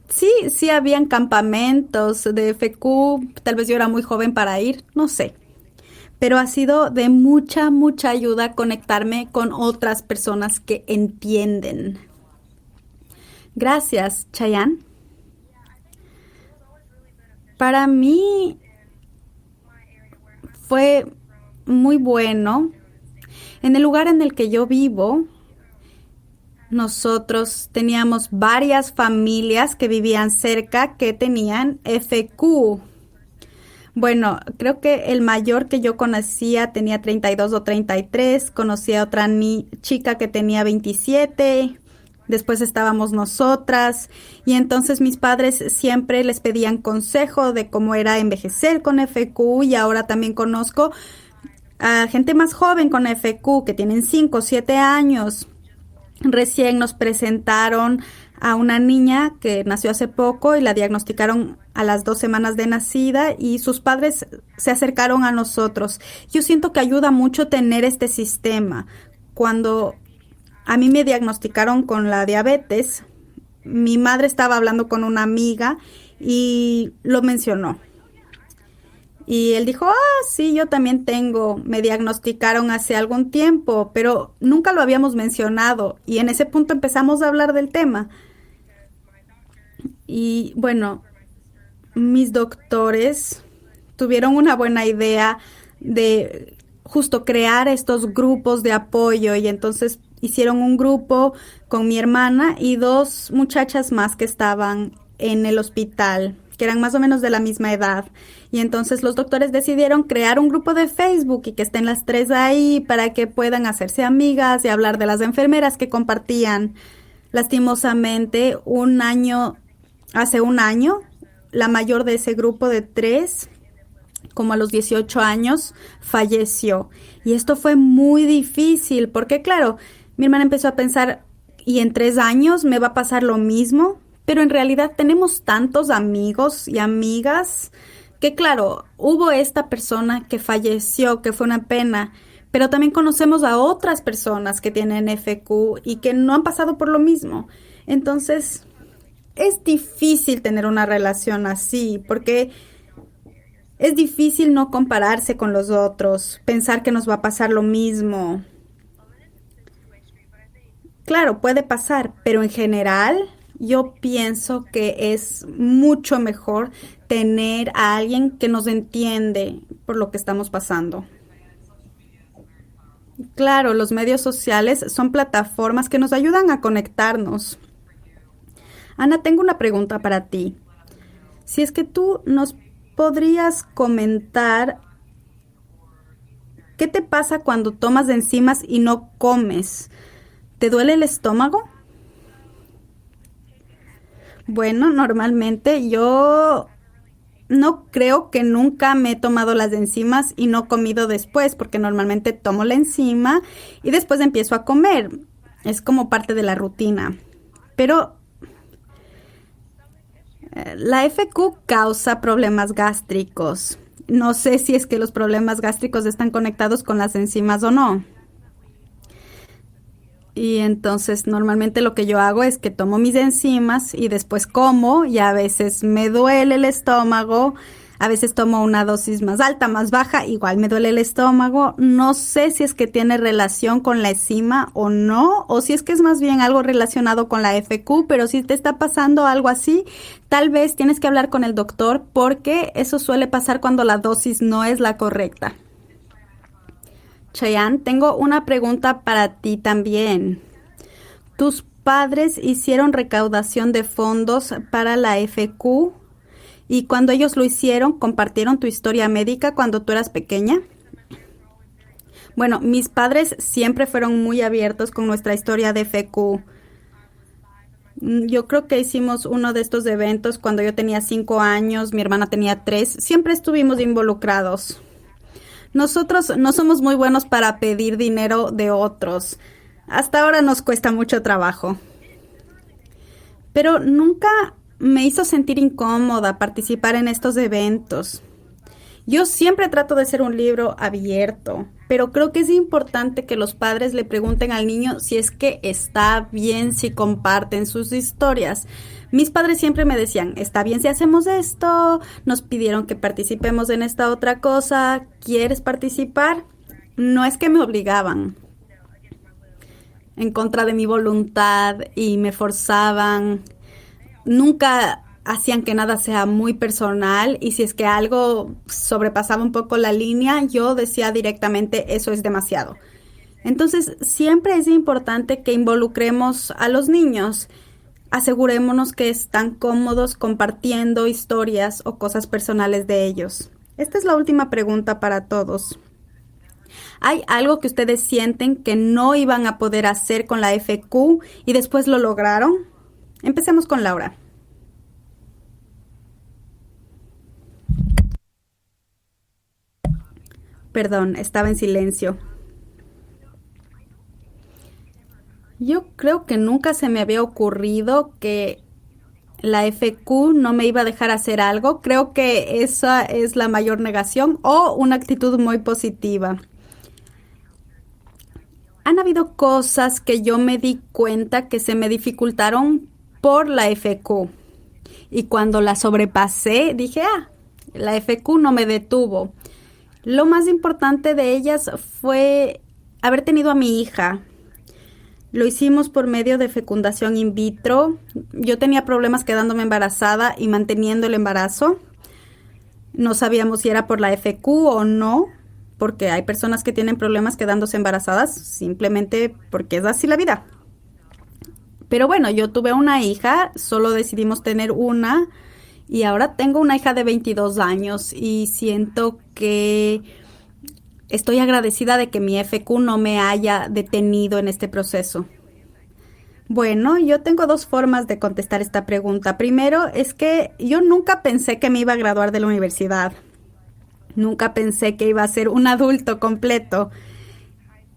sí habían campamentos de FQ. Tal vez yo era muy joven para ir, no sé. Pero ha sido de mucha ayuda conectarme con otras personas que entienden. Gracias, Chayanne. Para mí fue muy bueno. En el lugar en el que yo vivo, nosotros teníamos varias familias que vivían cerca que tenían FQ. Bueno, creo que el mayor que yo conocía tenía 32 o 33. Conocí a otra chica que tenía 27. Después estábamos nosotras y entonces mis padres siempre les pedían consejo de cómo era envejecer con FQ, y ahora también conozco a gente más joven con FQ que tienen 5 o 7 años. Recién nos presentaron a una niña que nació hace poco y la diagnosticaron a las 2 semanas de nacida, y sus padres se acercaron a nosotros. Yo siento que ayuda mucho tener este sistema. Cuando a mí me diagnosticaron con la diabetes, mi madre estaba hablando con una amiga y lo mencionó. Y él dijo, sí, yo también tengo, me diagnosticaron hace algún tiempo, pero nunca lo habíamos mencionado. Y en ese punto empezamos a hablar del tema. Y bueno, mis doctores tuvieron una buena idea de justo crear estos grupos de apoyo, y entonces hicieron un grupo con mi hermana y 2 muchachas más que estaban en el hospital, que eran más o menos de la misma edad. Y entonces los doctores decidieron crear un grupo de Facebook y que estén las 3 ahí para que puedan hacerse amigas y hablar de las enfermeras que compartían. Lastimosamente, un año hace un año. La mayor de ese grupo de tres, como a los 18 años, falleció. Y esto fue muy difícil porque, claro, mi hermana empezó a pensar, ¿y en 3 años me va a pasar lo mismo? Pero en realidad tenemos tantos amigos y amigas que, claro, hubo esta persona que falleció, que fue una pena, pero también conocemos a otras personas que tienen FQ y que no han pasado por lo mismo. Entonces, es difícil tener una relación así porque es difícil no compararse con los otros, pensar que nos va a pasar lo mismo. Claro, puede pasar, pero en general yo pienso que es mucho mejor tener a alguien que nos entiende por lo que estamos pasando. Claro, los medios sociales son plataformas que nos ayudan a conectarnos. Ana, tengo una pregunta para ti. Si es que tú nos podrías comentar qué te pasa cuando tomas enzimas y no comes. ¿Te duele el estómago? Bueno, normalmente yo no creo que nunca me he tomado las enzimas y no comido después, porque normalmente tomo la enzima y después empiezo a comer. Es como parte de la rutina. Pero la FQ causa problemas gástricos. No sé si es que los problemas gástricos están conectados con las enzimas o no. Y entonces normalmente lo que yo hago es que tomo mis enzimas y después como y a veces me duele el estómago, a veces tomo una dosis más alta, más baja, igual me duele el estómago. No sé si es que tiene relación con la enzima o no, o si es que es más bien algo relacionado con la FQ, pero si te está pasando algo así, tal vez tienes que hablar con el doctor porque eso suele pasar cuando la dosis no es la correcta. Cheyenne, tengo una pregunta para ti también. ¿Tus padres hicieron recaudación de fondos para la FQ? Y cuando ellos lo hicieron, ¿compartieron tu historia médica cuando tú eras pequeña? Bueno, mis padres siempre fueron muy abiertos con nuestra historia de FQ. Yo creo que hicimos uno de estos eventos cuando yo tenía 5 años, mi hermana tenía 3. Siempre estuvimos involucrados. Nosotros no somos muy buenos para pedir dinero de otros. Hasta ahora nos cuesta mucho trabajo. Pero nunca me hizo sentir incómoda participar en estos eventos. Yo siempre trato de ser un libro abierto, pero creo que es importante que los padres le pregunten al niño si es que está bien si comparten sus historias. Mis padres siempre me decían, está bien si hacemos esto, nos pidieron que participemos en esta otra cosa, ¿quieres participar? No es que me obligaban en contra de mi voluntad y me forzaban. Nunca hacían que nada sea muy personal y si es que algo sobrepasaba un poco la línea, yo decía directamente eso es demasiado. Entonces, siempre es importante que involucremos a los niños. Asegurémonos que están cómodos compartiendo historias o cosas personales de ellos. Esta es la última pregunta para todos. ¿Hay algo que ustedes sienten que no iban a poder hacer con la FQ y después lo lograron? Empecemos con Laura. Perdón, estaba en silencio. Yo creo que nunca se me había ocurrido que la FQ no me iba a dejar hacer algo. Creo que esa es la mayor negación o una actitud muy positiva. Han habido cosas que yo me di cuenta que se me dificultaron por la FQ. Y cuando la sobrepasé, dije, la FQ no me detuvo. Lo más importante de ellas fue haber tenido a mi hija. Lo hicimos por medio de fecundación in vitro. Yo tenía problemas quedándome embarazada y manteniendo el embarazo. No sabíamos si era por la FQ o no, porque hay personas que tienen problemas quedándose embarazadas simplemente porque es así la vida. Pero bueno, yo tuve una hija, solo decidimos tener una y ahora tengo una hija de 22 años y siento que estoy agradecida de que mi FQ no me haya detenido en este proceso. Bueno, yo tengo dos formas de contestar esta pregunta. Primero, es que yo nunca pensé que me iba a graduar de la universidad. Nunca pensé que iba a ser un adulto completo.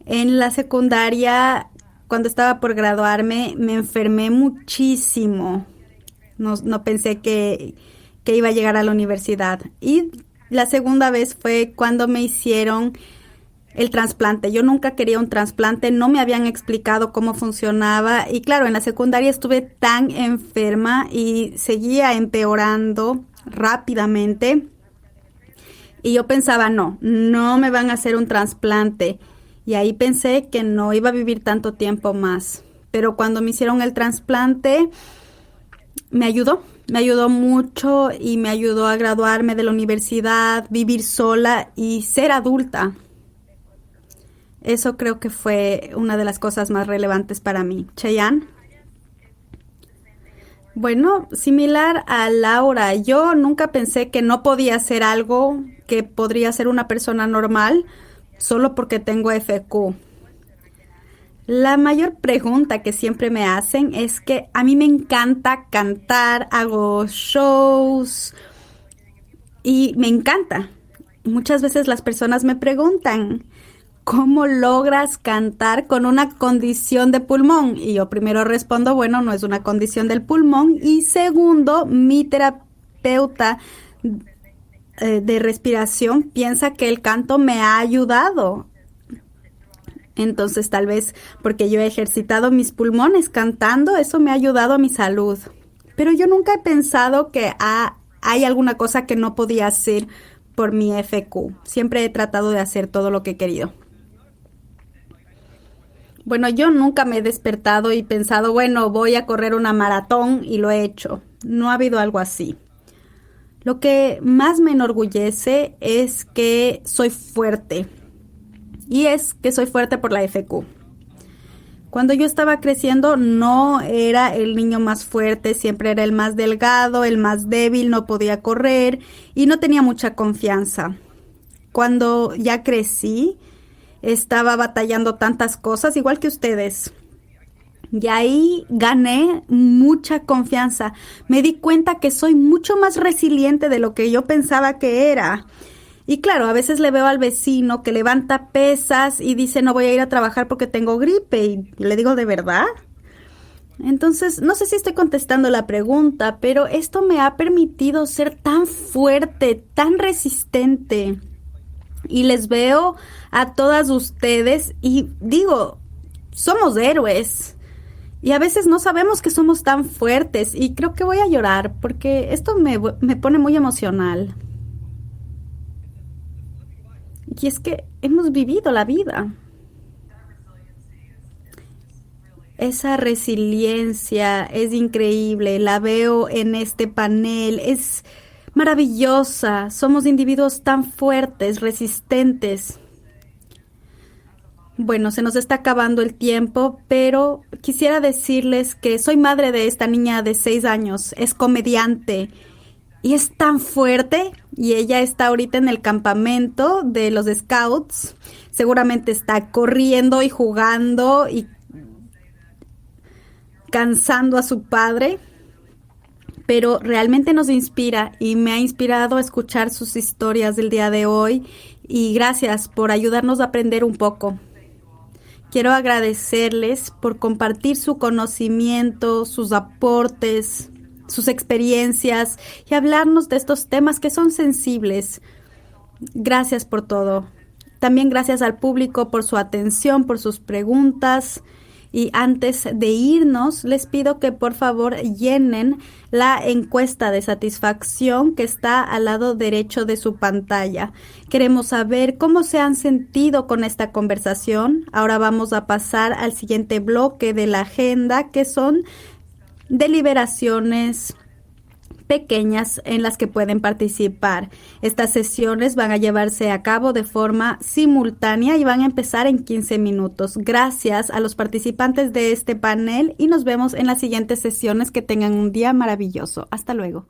En la secundaria, cuando estaba por graduarme, me enfermé muchísimo. No pensé que iba a llegar a la universidad. Y la segunda vez fue cuando me hicieron el trasplante. Yo nunca quería un trasplante, no me habían explicado cómo funcionaba. Y claro, en la secundaria estuve tan enferma y seguía empeorando rápidamente. Y yo pensaba, no me van a hacer un trasplante. Y ahí pensé que no iba a vivir tanto tiempo más. Pero cuando me hicieron el trasplante, me ayudó mucho y me ayudó a graduarme de la universidad, vivir sola y ser adulta. Eso creo que fue una de las cosas más relevantes para mí. Cheyenne. Bueno, similar a Laura, yo nunca pensé que no podía hacer algo que podría ser una persona normal solo porque tengo FQ. La mayor pregunta que siempre me hacen es que a mí me encanta cantar, hago shows y me encanta. Muchas veces las personas me preguntan, ¿cómo logras cantar con una condición de pulmón? Y yo primero respondo, bueno, no es una condición del pulmón. Y segundo, mi terapeuta de respiración piensa que el canto me ha ayudado. Entonces, tal vez porque yo he ejercitado mis pulmones cantando, eso me ha ayudado a mi salud. Pero yo nunca he pensado que hay alguna cosa que no podía hacer por mi FQ. Siempre he tratado de hacer todo lo que he querido. Bueno, yo nunca me he despertado y pensado, bueno, voy a correr una maratón y lo he hecho. No ha habido algo así. Lo que más me enorgullece es que soy fuerte. Y es que soy fuerte por la FQ. Cuando yo estaba creciendo no era el niño más fuerte, siempre era el más delgado, el más débil, no podía correr y no tenía mucha confianza. Cuando ya crecí, estaba batallando tantas cosas, igual que ustedes. Y ahí gané mucha confianza. Me di cuenta que soy mucho más resiliente de lo que yo pensaba que era. Y claro, a veces le veo al vecino que levanta pesas y dice no voy a ir a trabajar porque tengo gripe. Y le digo, ¿de verdad? Entonces, no sé si estoy contestando la pregunta, pero esto me ha permitido ser tan fuerte, tan resistente. Y les veo a todas ustedes y digo, somos héroes. Y a veces no sabemos que somos tan fuertes y creo que voy a llorar porque esto me pone muy emocional. Y es que hemos vivido la vida. Esa resiliencia es increíble, la veo en este panel, es maravillosa. Somos individuos tan fuertes, resistentes. Bueno, se nos está acabando el tiempo, pero quisiera decirles que soy madre de esta niña de 6 años, es comediante y es tan fuerte y ella está ahorita en el campamento de los Scouts. Seguramente está corriendo y jugando y cansando a su padre, pero realmente nos inspira y me ha inspirado a escuchar sus historias del día de hoy y gracias por ayudarnos a aprender un poco. Quiero agradecerles por compartir su conocimiento, sus aportes, sus experiencias y hablarnos de estos temas que son sensibles. Gracias por todo. También gracias al público por su atención, por sus preguntas. Y antes de irnos, les pido que por favor llenen la encuesta de satisfacción que está al lado derecho de su pantalla. Queremos saber cómo se han sentido con esta conversación. Ahora vamos a pasar al siguiente bloque de la agenda, que son deliberaciones pequeñas en las que pueden participar. Estas sesiones van a llevarse a cabo de forma simultánea y van a empezar en 15 minutos. Gracias a los participantes de este panel y nos vemos en las siguientes sesiones. Que tengan un día maravilloso. Hasta luego.